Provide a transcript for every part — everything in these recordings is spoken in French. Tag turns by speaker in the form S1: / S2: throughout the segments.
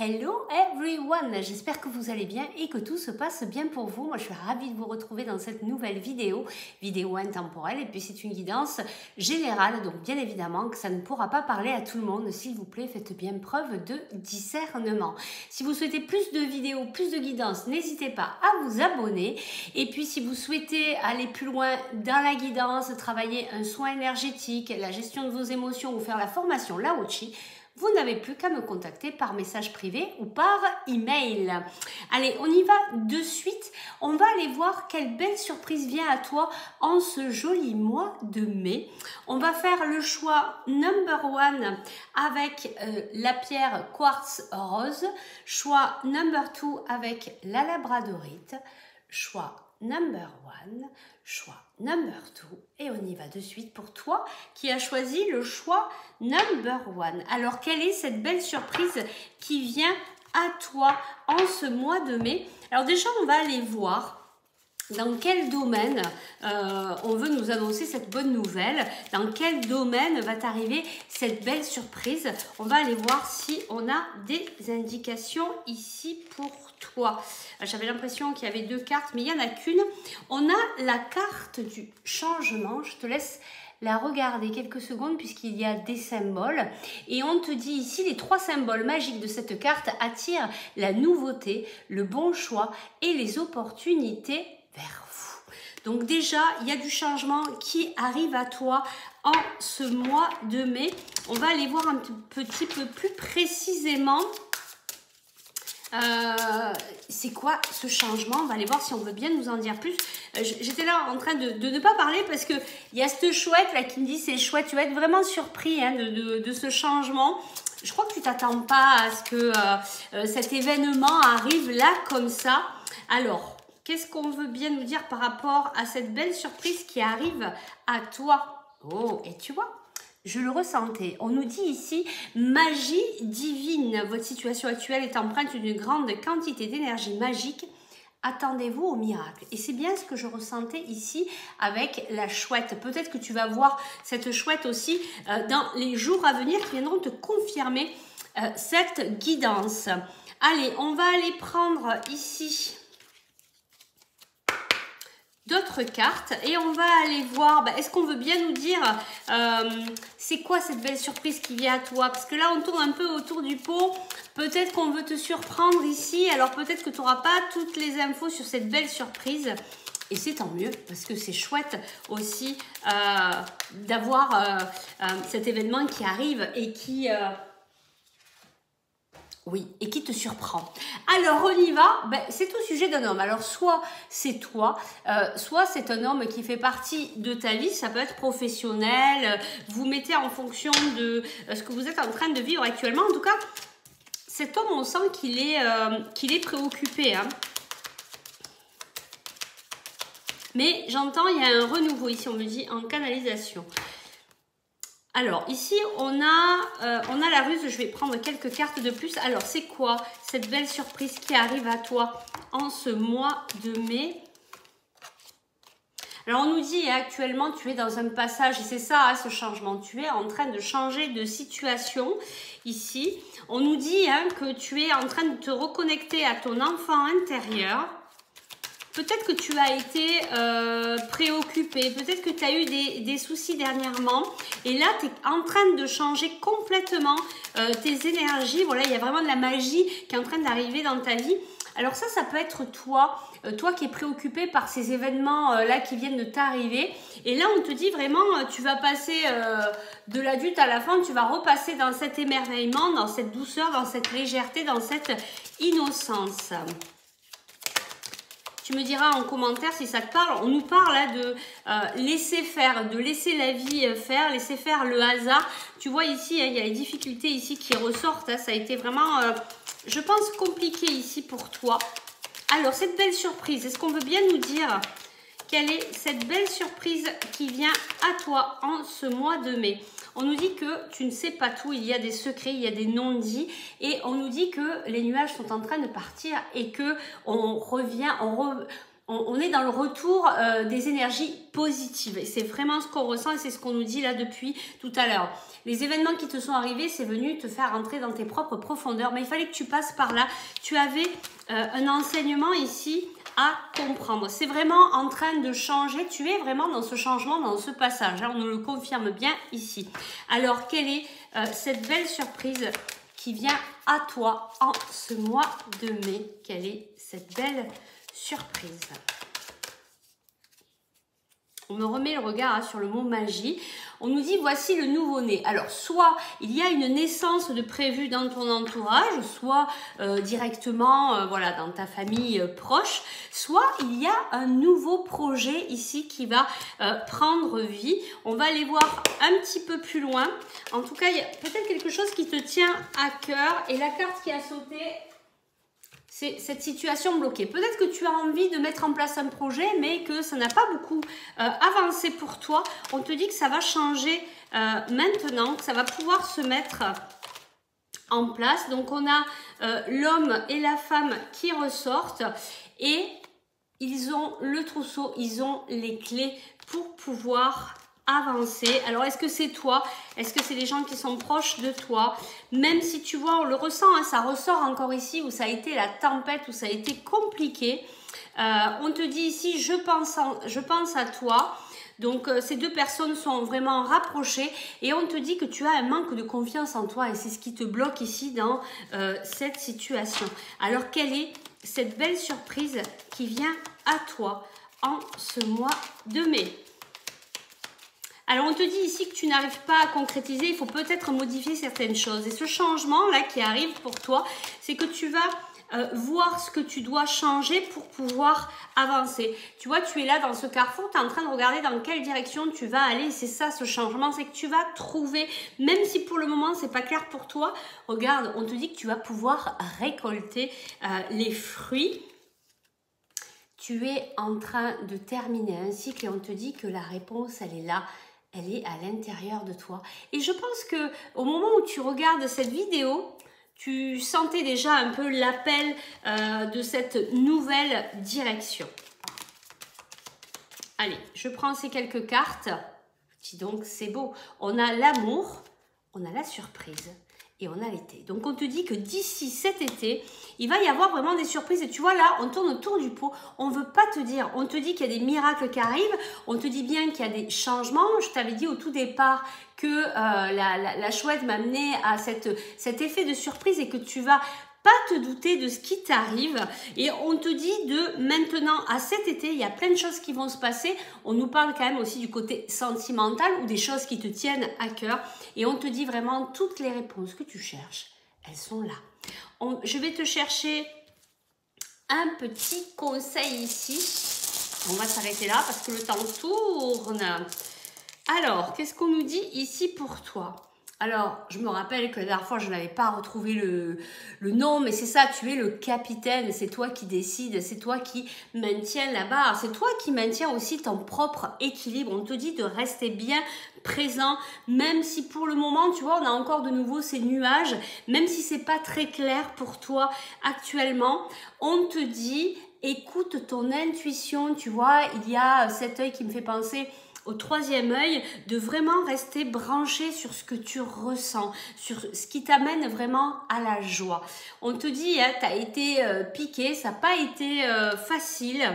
S1: Hello everyone, j'espère que vous allez bien et que tout se passe bien pour vous. Moi je suis ravie de vous retrouver dans cette nouvelle vidéo intemporelle, et puis c'est une guidance générale, donc bien évidemment que ça ne pourra pas parler à tout le monde. S'il vous plaît, faites bien preuve de discernement. Si vous souhaitez plus de vidéos, plus de guidance, n'hésitez pas à vous abonner. Et puis si vous souhaitez aller plus loin dans la guidance, travailler un soin énergétique, la gestion de vos émotions ou faire la formation Lao-Chi, vous n'avez plus qu'à me contacter par message privé ou par email. Allez, on y va de suite. On va aller voir quelle belle surprise vient à toi en ce joli mois de mai. On va faire le choix number one avec la pierre quartz rose. Choix number two avec la labradorite. Choix number one, choix number two, et on y va de suite pour toi qui as choisi le choix number one. Alors, quelle est cette belle surprise qui vient à toi en ce mois de mai? Alors déjà, on va aller voir dans quel domaine on veut nous annoncer cette bonne nouvelle, dans quel domaine va t'arriver cette belle surprise. On va aller voir si on a des indications ici pour toi. J'avais l'impression qu'il y avait deux cartes, mais il n'y en a qu'une. On a la carte du changement. Je te laisse la regarder quelques secondes puisqu'il y a des symboles. Et on te dit ici, les trois symboles magiques de cette carte attirent la nouveauté, le bon choix et les opportunités vers vous. Donc déjà, il y a du changement qui arrive à toi en ce mois de mai. On va aller voir un petit peu plus précisément c'est quoi ce changement. On va aller voir si on veut bien nous en dire plus. J'étais là en train de ne pas parler parce que il y a cette chouette là qui me dit c'est chouette, tu vas être vraiment surpris hein, de ce changement. Je crois que tu t'attends pas à ce que cet événement arrive là comme ça. Alors, qu'est-ce qu'on veut bien nous dire par rapport à cette belle surprise qui arrive à toi? Oh, et tu vois, je le ressentais. On nous dit ici, magie divine. Votre situation actuelle est empreinte d'une grande quantité d'énergie magique. Attendez-vous au miracle. Et c'est bien ce que je ressentais ici avec la chouette. Peut-être que tu vas voir cette chouette aussi dans les jours à venir qui viendront te confirmer cette guidance. Allez, on va aller prendre ici d'autres cartes et on va aller voir, est-ce qu'on veut bien nous dire c'est quoi cette belle surprise qui vient à toi? Parce que là on tourne un peu autour du pot, peut-être qu'on veut te surprendre ici, alors peut-être que tu n'auras pas toutes les infos sur cette belle surprise. Et c'est tant mieux, parce que c'est chouette aussi d'avoir cet événement qui arrive et qui... oui, et qui te surprend. Alors, on y va. C'est au sujet d'un homme. Alors, soit c'est toi, soit c'est un homme qui fait partie de ta vie. Ça peut être professionnel. Vous mettez en fonction de ce que vous êtes en train de vivre actuellement. En tout cas, cet homme, on sent qu'il est préoccupé. Hein. Mais j'entends, il y a un renouveau ici. On me dit en canalisation. Alors, ici, on a la ruse. Je vais prendre quelques cartes de plus. Alors, c'est quoi cette belle surprise qui arrive à toi en ce mois de mai? Alors, on nous dit actuellement, tu es dans un passage, et c'est ça, hein, ce changement. Tu es en train de changer de situation ici. On nous dit hein, que tu es en train de te reconnecter à ton enfant intérieur. Peut-être que tu as été préoccupé, peut-être que tu as eu des soucis dernièrement et là tu es en train de changer complètement tes énergies. Voilà, il y a vraiment de la magie qui est en train d'arriver dans ta vie. Alors ça peut être toi, toi qui es préoccupé par ces événements là qui viennent de t'arriver. Et là on te dit vraiment, tu vas passer de l'adulte à la fin, tu vas repasser dans cet émerveillement, dans cette douceur, dans cette légèreté, dans cette innocence. Tu me diras en commentaire si ça te parle. On nous parle là de laisser faire, de laisser la vie faire, laisser faire le hasard. Tu vois ici, hein, il y a les difficultés ici qui ressortent. Hein, ça a été vraiment, je pense, compliqué ici pour toi. Alors, cette belle surprise, est-ce qu'on veut bien nous dire quelle est cette belle surprise qui vient à toi en ce mois de mai? On nous dit que tu ne sais pas tout, il y a des secrets, il y a des non-dits et on nous dit que les nuages sont en train de partir et que on revient, on est dans le retour des énergies positives. Et c'est vraiment ce qu'on ressent et c'est ce qu'on nous dit là depuis tout à l'heure. Les événements qui te sont arrivés, c'est venu te faire entrer dans tes propres profondeurs. Mais il fallait que tu passes par là. Tu avais un enseignement ici à comprendre. C'est vraiment en train de changer. Tu es vraiment dans ce changement, dans ce passage. On nous le confirme bien ici. Alors, quelle est cette belle surprise qui vient à toi en ce mois de mai? Quelle est cette belle surprise? On me remet le regard sur le mot magie. On nous dit voici le nouveau-né. Alors soit il y a une naissance de prévu dans ton entourage, soit directement voilà, dans ta famille proche, soit il y a un nouveau projet ici qui va prendre vie. On va aller voir un petit peu plus loin. En tout cas, il y a peut-être quelque chose qui te tient à cœur. Et la carte qui a sauté, c'est cette situation bloquée. Peut-être que tu as envie de mettre en place un projet, mais que ça n'a pas beaucoup avancé pour toi. On te dit que ça va changer maintenant, que ça va pouvoir se mettre en place. Donc, on a l'homme et la femme qui ressortent et ils ont le trousseau, ils ont les clés pour pouvoir avancer. Alors, est-ce que c'est toi? Est-ce que c'est les gens qui sont proches de toi? Même si tu vois, on le ressent, hein, ça ressort encore ici où ça a été la tempête, où ça a été compliqué. On te dit ici, je pense à toi. Donc, ces deux personnes sont vraiment rapprochées et on te dit que tu as un manque de confiance en toi et c'est ce qui te bloque ici dans cette situation. Alors, quelle est cette belle surprise qui vient à toi en ce mois de mai? Alors, on te dit ici que tu n'arrives pas à concrétiser, il faut peut-être modifier certaines choses. Et ce changement-là qui arrive pour toi, c'est que tu vas voir ce que tu dois changer pour pouvoir avancer. Tu vois, tu es là dans ce carrefour, tu es en train de regarder dans quelle direction tu vas aller. C'est ça ce changement, c'est que tu vas trouver, même si pour le moment, c'est pas clair pour toi, regarde, on te dit que tu vas pouvoir récolter les fruits. Tu es en train de terminer un cycle et on te dit que la réponse, elle est là. Elle est à l'intérieur de toi. Et je pense que au moment où tu regardes cette vidéo, tu sentais déjà un peu l'appel de cette nouvelle direction. Allez, je prends ces quelques cartes. Dis donc, c'est beau. On a l'amour, on a la surprise et on a l'été. Donc, on te dit que d'ici cet été, il va y avoir vraiment des surprises. Et tu vois, là, on tourne autour du pot. On ne veut pas te dire. On te dit qu'il y a des miracles qui arrivent. On te dit bien qu'il y a des changements. Je t'avais dit au tout départ que la chouette m'a amené à cet effet de surprise et que tu vas pas te douter de ce qui t'arrive. Et on te dit de maintenant à cet été, il y a plein de choses qui vont se passer. On nous parle quand même aussi du côté sentimental ou des choses qui te tiennent à cœur. Et on te dit vraiment toutes les réponses que tu cherches, elles sont là. Je vais te chercher un petit conseil ici. On va s'arrêter là parce que le temps tourne. Alors, qu'est-ce qu'on nous dit ici pour toi? Alors, je me rappelle que la dernière fois, je n'avais pas retrouvé le nom, mais c'est ça, tu es le capitaine, c'est toi qui décides, c'est toi qui maintiens la barre, c'est toi qui maintiens aussi ton propre équilibre. On te dit de rester bien présent, même si pour le moment, tu vois, on a encore de nouveau ces nuages, même si c'est pas très clair pour toi actuellement, on te dit, écoute ton intuition, tu vois, il y a cet œil qui me fait penser au troisième œil, de vraiment rester branché sur ce que tu ressens, sur ce qui t'amène vraiment à la joie. On te dit, hein, tu as été piqué, ça n'a pas été facile.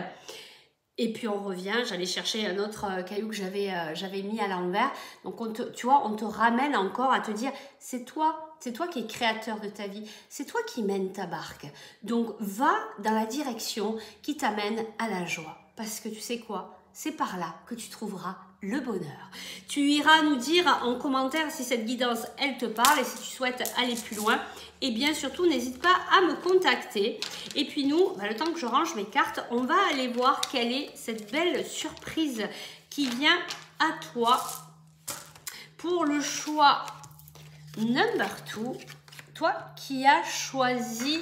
S1: Et puis on revient, j'allais chercher un autre caillou que j'avais mis à l'envers. Donc tu vois, on te ramène encore à te dire, c'est toi qui es créateur de ta vie, c'est toi qui mènes ta barque. Donc va dans la direction qui t'amène à la joie. Parce que tu sais quoi? C'est par là que tu trouveras le bonheur. Tu iras nous dire en commentaire si cette guidance, elle te parle et si tu souhaites aller plus loin. Et bien surtout, n'hésite pas à me contacter. Et puis nous, le temps que je range mes cartes, on va aller voir quelle est cette belle surprise qui vient à toi pour le choix number 2. Toi qui as choisi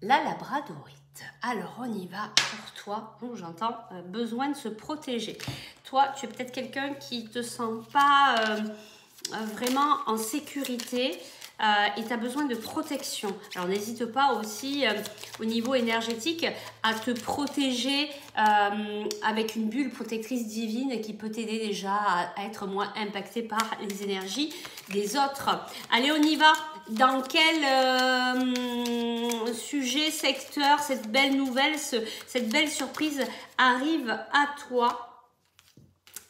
S1: la labradorite. Alors, on y va pour toi. Oh, j'entends besoin de se protéger. Toi, tu es peut-être quelqu'un qui ne te sent pas vraiment en sécurité. et tu as besoin de protection. Alors n'hésite pas aussi au niveau énergétique à te protéger avec une bulle protectrice divine qui peut t'aider déjà à être moins impacté par les énergies des autres. Allez, on y va. Dans quel sujet, secteur, cette belle nouvelle, cette belle surprise arrive à toi?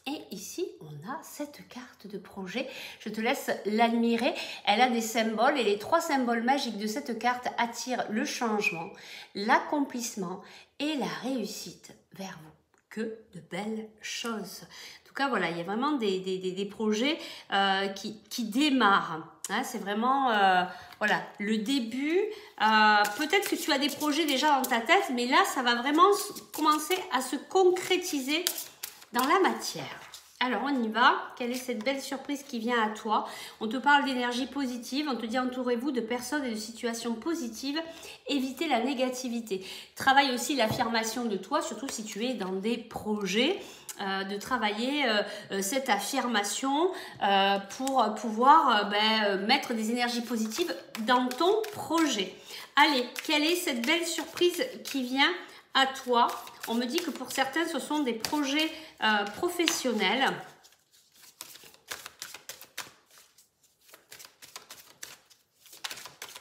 S1: Et ici, on a cette carte de projet. Je te laisse l'admirer. Elle a des symboles et les 3 symboles magiques de cette carte attirent le changement, l'accomplissement et la réussite vers vous. Que de belles choses. En tout cas, voilà, il y a vraiment des projets qui démarrent. Hein, c'est vraiment voilà, le début. Peut-être que tu as des projets déjà dans ta tête, mais là, ça va vraiment commencer à se concrétiser dans la matière. Alors, on y va. Quelle est cette belle surprise qui vient à toi? On te parle d'énergie positive. On te dit entourez-vous de personnes et de situations positives. Évitez la négativité. Travaille aussi l'affirmation de toi, surtout si tu es dans des projets. De travailler cette affirmation pour pouvoir mettre des énergies positives dans ton projet. Allez, quelle est cette belle surprise qui vient à toi? On me dit que pour certains, ce sont des projets professionnels.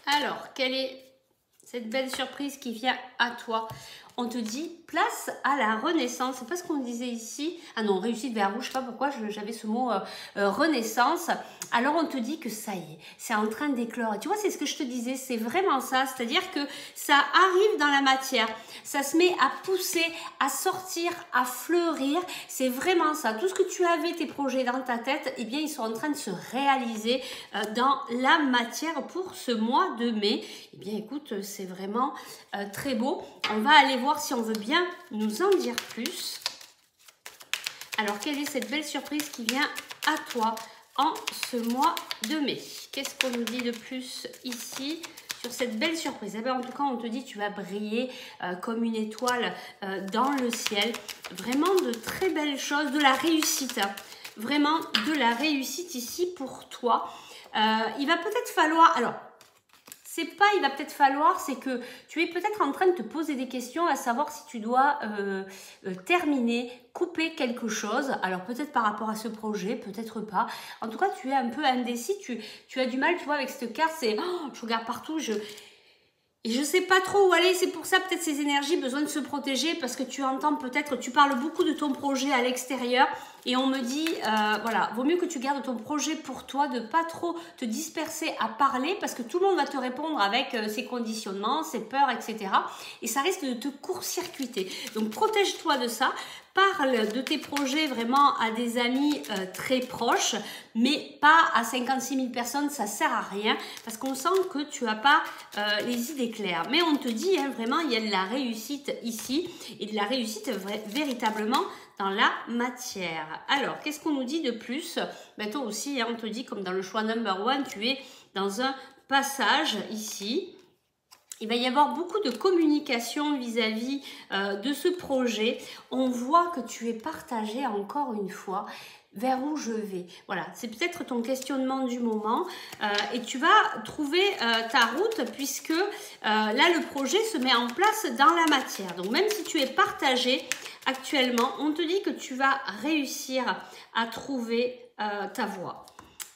S1: Alors, quelle est cette belle surprise qui vient à toi? On te dit place à la renaissance. C'est pas ce qu'on disait ici. Ah non, réussite vers vous. Je sais pas pourquoi j'avais ce mot renaissance. Alors on te dit que ça y est, c'est en train d'éclore. Et tu vois, c'est ce que je te disais. C'est vraiment ça. C'est-à-dire que ça arrive dans la matière. Ça se met à pousser, à sortir, à fleurir. C'est vraiment ça. Tout ce que tu avais, tes projets dans ta tête, eh bien, ils sont en train de se réaliser dans la matière pour ce mois de mai. Eh bien, écoute, c'est vraiment très beau. On va aller voir si on veut bien nous en dire plus. Alors, quelle est cette belle surprise qui vient à toi en ce mois de mai? Qu'est-ce qu'on nous dit de plus ici sur cette belle surprise? Eh bien, en tout cas, on te dit que tu vas briller comme une étoile dans le ciel. Vraiment de très belles choses, de la réussite. Hein. Vraiment de la réussite ici pour toi. Il va peut-être falloir... Alors, il va peut-être falloir, c'est que tu es peut-être en train de te poser des questions à savoir si tu dois terminer, couper quelque chose. Alors peut-être par rapport à ce projet, peut-être pas. En tout cas, tu es un peu indécis, tu as du mal, tu vois, avec cette carte, c'est je regarde partout, et je sais pas trop où aller. C'est pour ça peut-être ces énergies, besoin de se protéger parce que tu entends peut-être, tu parles beaucoup de ton projet à l'extérieur et on me dit, voilà, vaut mieux que tu gardes ton projet pour toi, de pas trop te disperser à parler parce que tout le monde va te répondre avec ses conditionnements, ses peurs, etc. Et ça risque de te court-circuiter. Donc protège-toi de ça. Parle de tes projets vraiment à des amis très proches, mais pas à 56 000 personnes, ça sert à rien parce qu'on sent que tu n'as pas les idées claires. Mais on te dit, hein, vraiment, il y a de la réussite ici et de la réussite véritablement dans la matière. Alors, qu'est-ce qu'on nous dit de plus? Ben, toi aussi, hein, on te dit, comme dans le choix number 1, tu es dans un passage ici. Il va y avoir beaucoup de communication vis-à-vis de ce projet. On voit que tu es partagé encore une fois vers où je vais. Voilà, c'est peut-être ton questionnement du moment et tu vas trouver ta route puisque là, le projet se met en place dans la matière. Donc, même si tu es partagé actuellement, on te dit que tu vas réussir à trouver ta voie.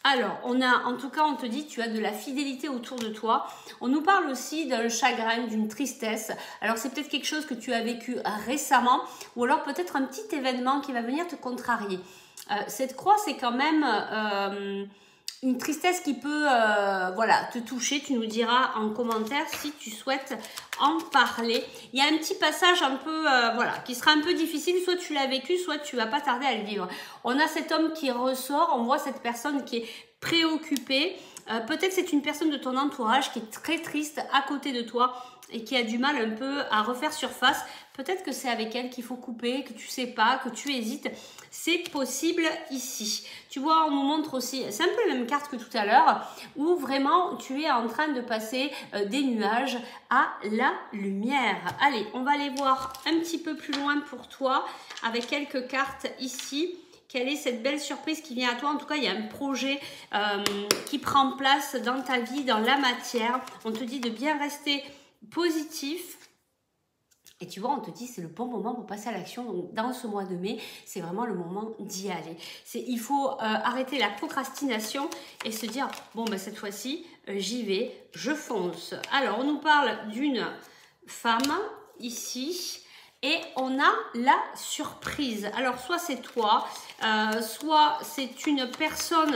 S1: Alors, en tout cas, on te dit tu as de la fidélité autour de toi. On nous parle aussi d'un chagrin, d'une tristesse. Alors, c'est peut-être quelque chose que tu as vécu récemment ou alors peut-être un petit événement qui va venir te contrarier. Cette croix, c'est quand même une tristesse qui peut voilà, te toucher. Tu nous diras en commentaire si tu souhaites en parler. Il y a un petit passage un peu, voilà, qui sera un peu difficile. Soit tu l'as vécu, soit tu vas pas tarder à le vivre. On a cet homme qui ressort. On voit cette personne qui est préoccupée. Peut-être c'est une personne de ton entourage qui est très triste à côté de toi et qui a du mal un peu à refaire surface. Peut-être que c'est avec elle qu'il faut couper, que tu sais pas, que tu hésites. C'est possible ici. Tu vois, on nous montre aussi, c'est un peu la même carte que tout à l'heure, où vraiment tu es en train de passer des nuages à la lumière. Allez, on va aller voir un petit peu plus loin pour toi avec quelques cartes ici. quelle est cette belle surprise qui vient à toi. En tout cas, il y a un projet qui prend place dans ta vie, dans la matière. On te dit de bien rester positif. Et tu vois, on te dit c'est le bon moment pour passer à l'action. Donc, dans ce mois de mai, c'est vraiment le moment d'y aller. Il faut arrêter la procrastination et se dire, bon, ben, cette fois-ci, j'y vais, je fonce. Alors, on nous parle d'une femme ici. Et on a la surprise. Alors, soit c'est toi, soit c'est une personne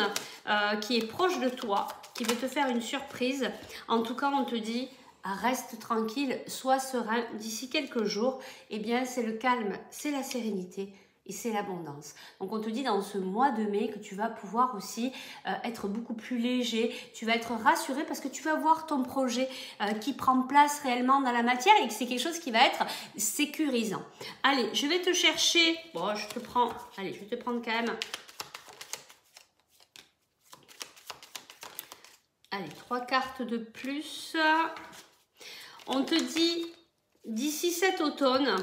S1: qui est proche de toi, qui veut te faire une surprise. En tout cas, on te dit... Reste tranquille, sois serein. D'ici quelques jours, eh bien, c'est le calme, c'est la sérénité et c'est l'abondance. Donc, on te dit dans ce mois de mai que tu vas pouvoir aussi être beaucoup plus léger. Tu vas être rassuré parce que tu vas voir ton projet qui prend place réellement dans la matière et que c'est quelque chose qui va être sécurisant. Allez, je vais te chercher. Bon, je te prends. Allez, je vais te prendre quand même. Allez, 3 cartes de plus. On te dit, d'ici cet automne,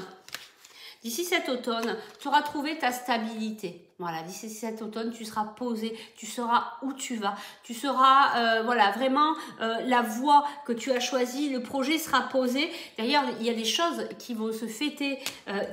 S1: tu auras trouvé ta stabilité. Voilà, d'ici cet automne, tu seras posé, tu sauras où tu vas. Tu sauras, voilà, vraiment la voie que tu as choisie, le projet sera posé. D'ailleurs, il y a des choses qui vont se fêter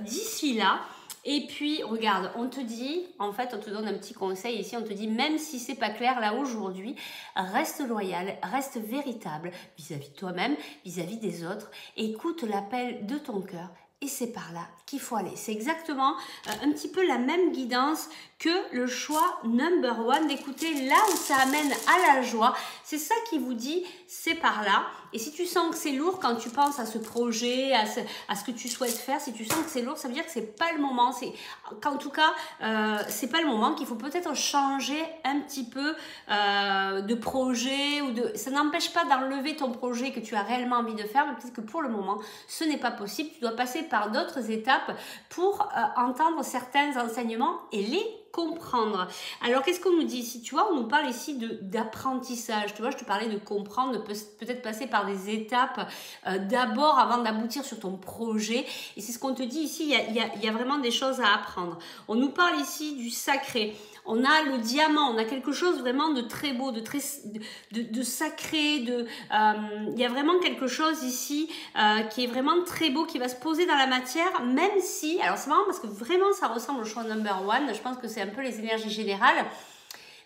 S1: d'ici là. Et puis, regarde, on te dit, en fait, on te donne un petit conseil ici, on te dit, même si c'est pas clair là aujourd'hui, reste loyal, reste véritable vis-à-vis de toi-même, vis-à-vis des autres, écoute l'appel de ton cœur. Et c'est par là qu'il faut aller. C'est exactement un petit peu la même guidance que le choix number one, d'écouter là où ça amène à la joie. C'est ça qui vous dit, c'est par là. Et si tu sens que c'est lourd quand tu penses à ce projet, à ce que tu souhaites faire, si tu sens que c'est lourd, ça veut dire que c'est pas le moment. En tout cas, c'est pas le moment, qu'il faut peut-être changer un petit peu de projet. Ça n'empêche pas d'enlever ton projet que tu as réellement envie de faire, mais peut-être que pour le moment, ce n'est pas possible. Tu dois passer par d'autres étapes pour entendre certains enseignements et les comprendre. Alors, qu'est-ce qu'on nous dit ici? Tu vois, on nous parle ici d'apprentissage. Tu vois, je te parlais de comprendre, de peut-être passer par des étapes d'abord avant d'aboutir sur ton projet. Et c'est ce qu'on te dit ici, il y a vraiment des choses à apprendre. On nous parle ici du sacré. On a le diamant, on a quelque chose vraiment de très beau, de sacré. Il y a vraiment quelque chose ici qui est vraiment très beau, qui va se poser dans la matière, même si, alors c'est marrant parce que vraiment ça ressemble au choix number one, je pense que c'est un peu les énergies générales.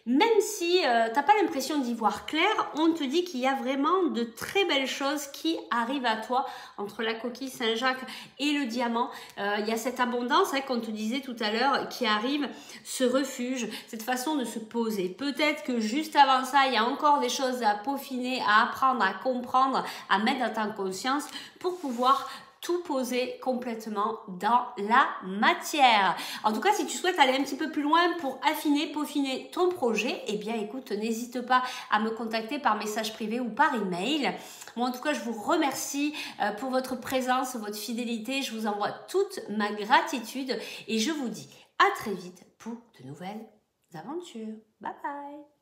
S1: Même si tu n'as pas l'impression d'y voir clair, on te dit qu'il y a vraiment de très belles choses qui arrivent à toi entre la coquille Saint-Jacques et le diamant. Il y a cette abondance qu'on te disait tout à l'heure qui arrive, ce refuge, cette façon de se poser. Peut-être que juste avant ça, il y a encore des choses à peaufiner, à apprendre, à comprendre, à mettre dans ta conscience pour pouvoir tout poser complètement dans la matière. En tout cas, si tu souhaites aller un petit peu plus loin pour affiner, peaufiner ton projet, eh bien écoute, n'hésite pas à me contacter par message privé ou par email. Moi, en tout cas, je vous remercie pour votre présence, votre fidélité. Je vous envoie toute ma gratitude et je vous dis à très vite pour de nouvelles aventures. Bye bye!